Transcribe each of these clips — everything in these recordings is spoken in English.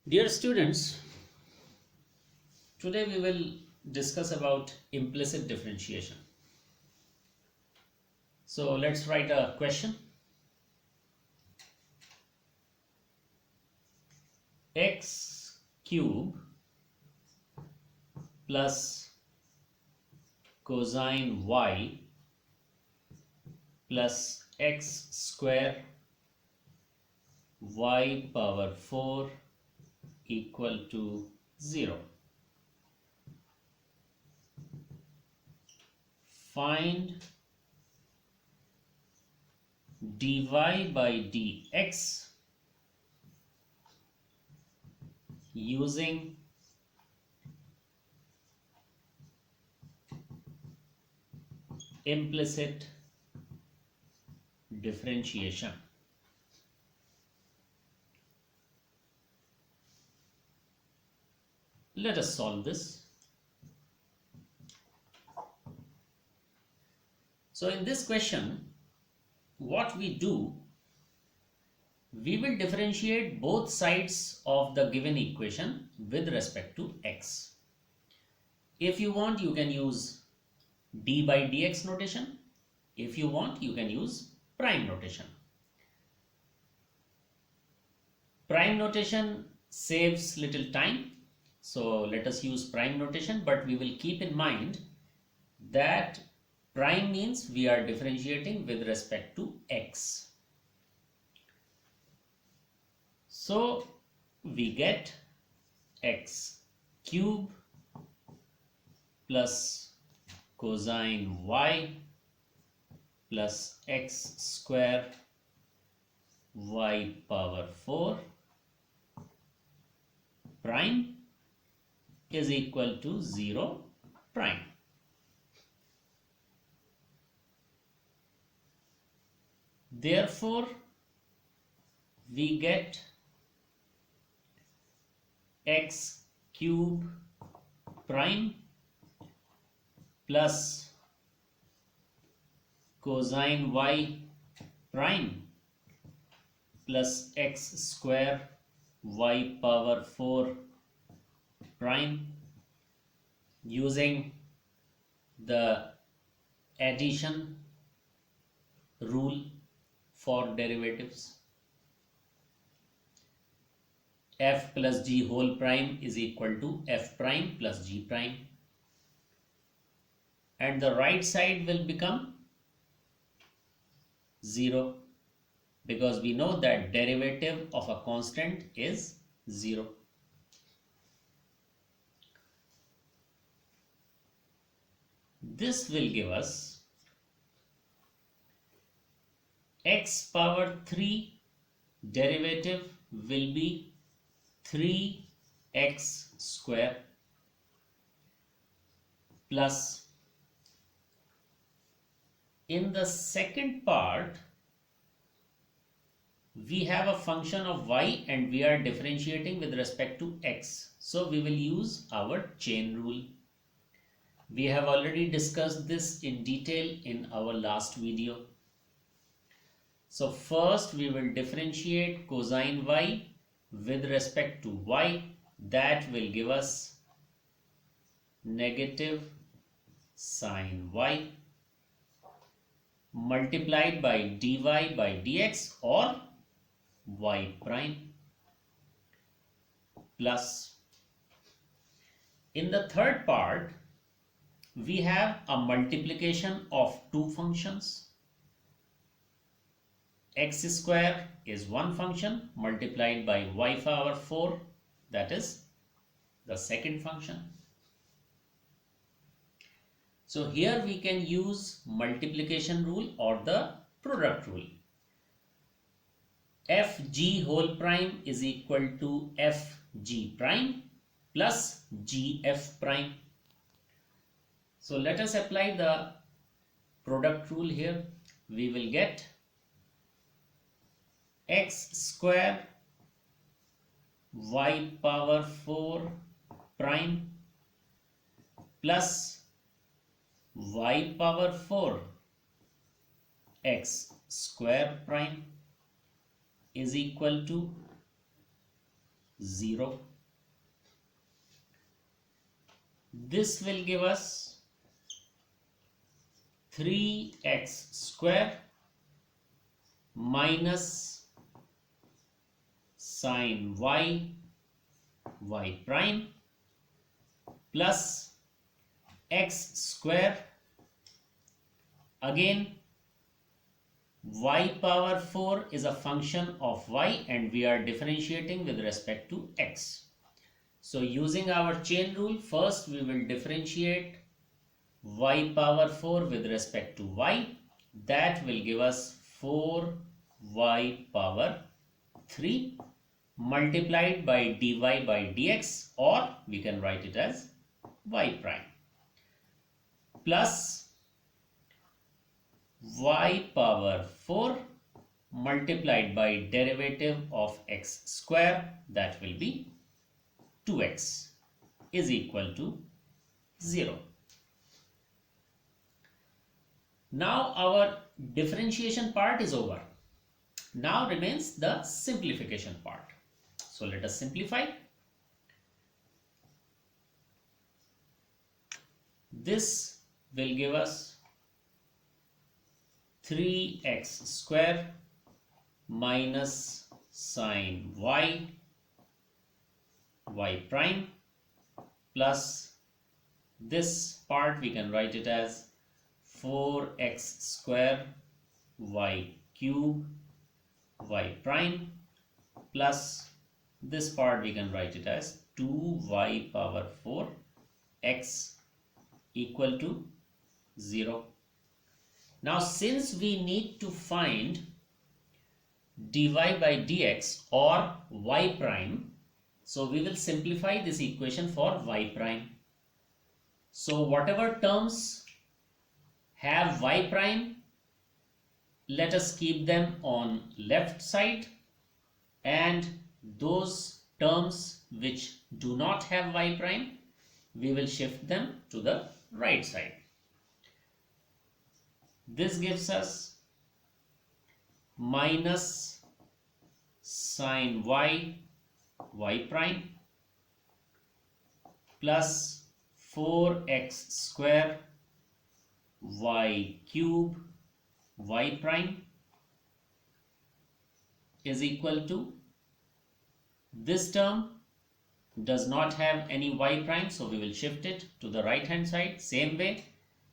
Dear students, today we will discuss about implicit differentiation. So let's write a question. X cube plus cosine y plus x square y power 4 equal to 0. Find dy by dx using implicit differentiation. Let us solve this. So in this question, what we do, we will differentiate both sides of the given equation with respect to x. If you want, you can use d by dx notation. If you want, you can use prime notation. Prime notation saves little time, so let us use prime notation, but we will keep in mind that prime means we are differentiating with respect to x. So we get x cube plus cosine y plus x square y power 4 prime is equal to 0 prime. Therefore, we get x cube prime plus cosine y prime plus x square y power 4 prime using the addition rule for derivatives. F plus g whole prime is equal to f prime plus g prime, and the right side will become 0 because we know that derivative of a constant is 0. This will give us x power 3 derivative will be 3x square plus, in the second part we have a function of y and we are differentiating with respect to x, so we will use our chain rule. We have already discussed this in detail in our last video. So first we will differentiate cosine y with respect to y. That will give us negative sine y multiplied by dy by dx or y prime plus, in the third part we have a multiplication of two functions. X square is one function multiplied by y power 4, that is the second function. So here we can use multiplication rule or the product rule. Fg whole prime is equal to Fg prime plus Gf prime. So let us apply the product rule here. We will get x square y power 4 prime plus y power 4 x square prime is equal to 0. This will give us 3x square minus sine y prime plus x square. Again, y power 4 is a function of y and we are differentiating with respect to x. So using our chain rule, first we will differentiate y power 4 with respect to y. That will give us 4y power 3 multiplied by dy by dx, or we can write it as y prime, plus y power 4 multiplied by derivative of x square, that will be 2x, is equal to 0. Now our differentiation part is over. Now remains the simplification part. So let us simplify. This will give us 3x square minus sine y prime plus this part we can write it as 4x square y cube y prime plus this part we can write it as 2y power 4 x equal to 0. Now since we need to find dy by dx or y prime, so we will simplify this equation for y prime. So whatever terms have y prime, let us keep them on left side, and those terms which do not have y prime, we will shift them to the right side. This gives us minus sine y prime plus 4x square y cube y prime is equal to, this term does not have any y prime, so we will shift it to the right hand side. Same way,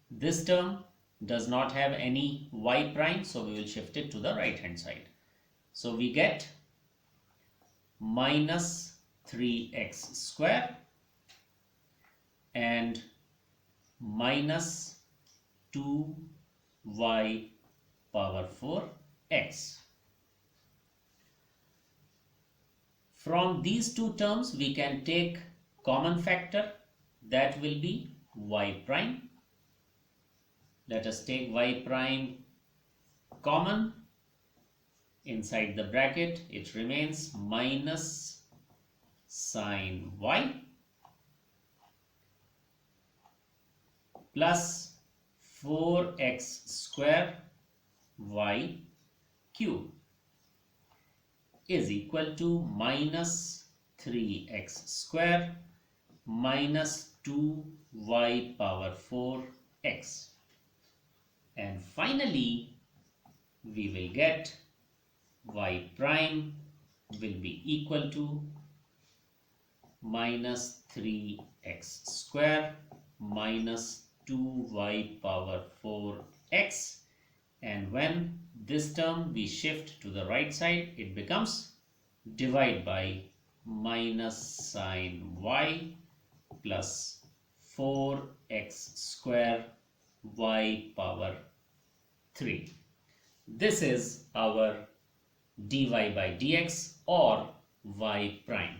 this term does not have any y prime, so we will shift it to the right hand side. So we get minus 3x square and minus 2y power 4 x. From these two terms we can take common factor, that will be y prime. Let us take y prime common. Inside the bracket it remains minus sine y plus 4x square y cube is equal to minus 3x square minus 2y power 4 x. And finally we will get y prime will be equal to minus 3x square minus 2y power 4 x, and when this term we shift to the right side, it becomes divide by minus sine y plus 4x square y power 3. This is our dy by dx or y prime.